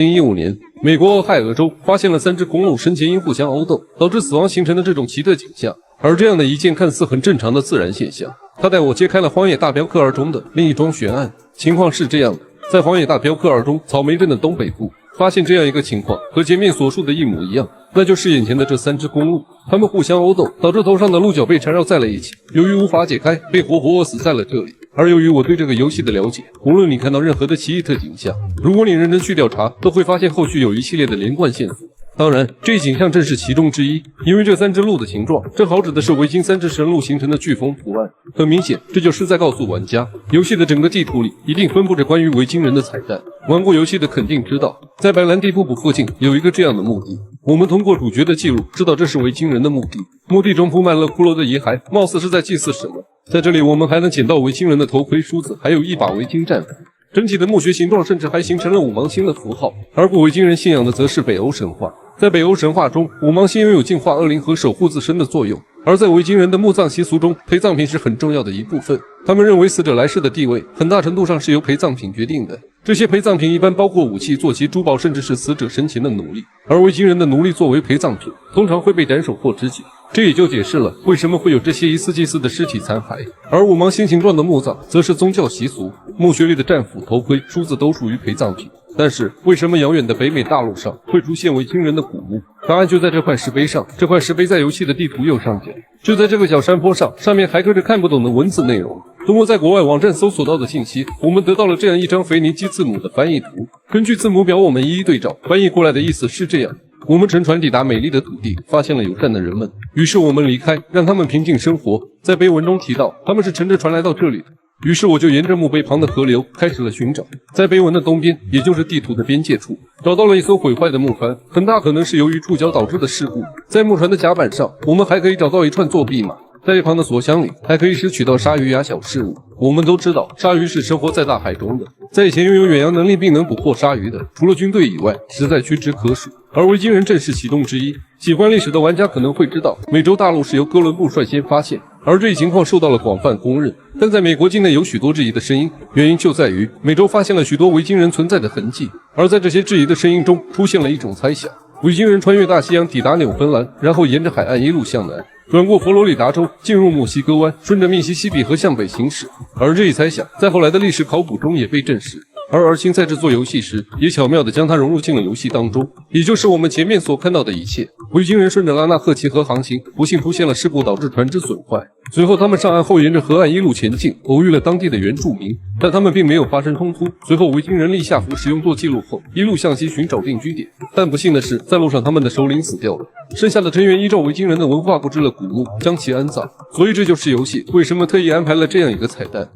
2015年，美国俄亥俄州发现了3只公鹿生前因互相殴斗导致死亡形成的这种奇特景象。而这样的一件看似很正常的自然现象，它带我揭开了《荒野大镖客2》中的另一桩悬案。情况是这样的，在《荒野大镖客2》中草莓镇的东北部，发现这样一个情况，和前面所述的一模一样，那就是眼前的这3只公鹿，它们互相殴斗，导致头上的鹿角被缠绕在了一起，由于无法解开，被活活饿死在了这里。而由于我对这个游戏的了解，无论你看到任何的奇特景象，如果你认真去调查，都会发现后续有一系列的连贯线索。当然，这一景象正是其中之一，因为这3只鹿的形状正好指的是维京3只神鹿形成的飓风图案。很明显，这就是在告诉玩家，游戏的整个地图里一定分布着关于维京人的彩蛋。玩过游戏的肯定知道，在白兰地瀑布附近有一个这样的墓地，我们通过主角的记录知道这是维京人的墓地。墓地中铺满了骷髅的遗骸，貌似是在祭祀什么。在这里，我们还能捡到维京人的头盔、梳子，还有一把维京战斧。整体的墓穴形状甚至还形成了五芒星的符号。而古维京人信仰的则是北欧神话。在北欧神话中，五芒星拥有净化恶灵和守护自身的作用。而在维京人的墓葬习俗中，陪葬品是很重要的一部分。他们认为死者来世的地位很大程度上是由陪葬品决定的。这些陪葬品一般包括武器、坐骑、珠宝，甚至是死者生前的奴隶。而维京人的奴隶作为陪葬品，通常会被斩首或肢解。这也就解释了为什么会有这些疑似祭祀的尸体残骸。而五芒星形状的墓葬则是宗教习俗，墓穴里的战斧、头盔、梳子都属于陪葬品。但是为什么遥远的北美大陆上会出现维京人的古墓？答案就在这块石碑上。这块石碑在游戏的地图右上角，就在这个小山坡上，上面还刻着看不懂的文字内容。通过在国外网站搜索到的信息，我们得到了这样一张腓尼基字母的翻译图。根据字母表我们一一对照，翻译过来的意思是这样：我们乘船抵达美丽的土地，发现了友善的人们，于是我们离开，让他们平静生活。在碑文中提到，他们是乘着船来到这里的。于是我就沿着墓碑旁的河流开始了寻找，在碑文的东边，也就是地图的边界处，找到了一艘毁坏的木船，很大可能是由于触礁导致的事故。在木船的甲板上，我们还可以找到一串作弊码，在一旁的锁箱里还可以拾取到鲨鱼牙小饰物。我们都知道，鲨鱼是生活在大海中的，在以前拥有远洋能力并能捕获鲨鱼的，除了军队以外，实在屈指可数。而维京人正是其中之一。喜欢历史的玩家可能会知道，美洲大陆是由哥伦布率先发现，而这一情况受到了广泛公认。但在美国境内有许多质疑的声音，原因就在于美洲发现了许多维京人存在的痕迹，而在这些质疑的声音中，出现了一种猜想：维京人穿越大西洋抵达纽芬兰，然后沿着海岸一路向南，转过佛罗里达州，进入墨西哥湾，顺着密西西比河向北行驶。而这一猜想在后来的历史考古中也被证实。而儿星在制作游戏时，也巧妙地将它融入进了游戏当中，也就是我们前面所看到的一切。维京人顺着拉纳赫奇河航行，不幸出现了事故，导致船只损坏。随后他们上岸后，沿着河岸一路前进，偶遇了当地的原住民，但他们并没有发生冲突。随后维京人立下符使用做记录后，一路向西寻找定居点。但不幸的是，在路上他们的首领死掉了，剩下的成员依照维京人的文化布置了古墓，将其安葬。所以这就是游戏为什么特意安排了这样一个彩蛋。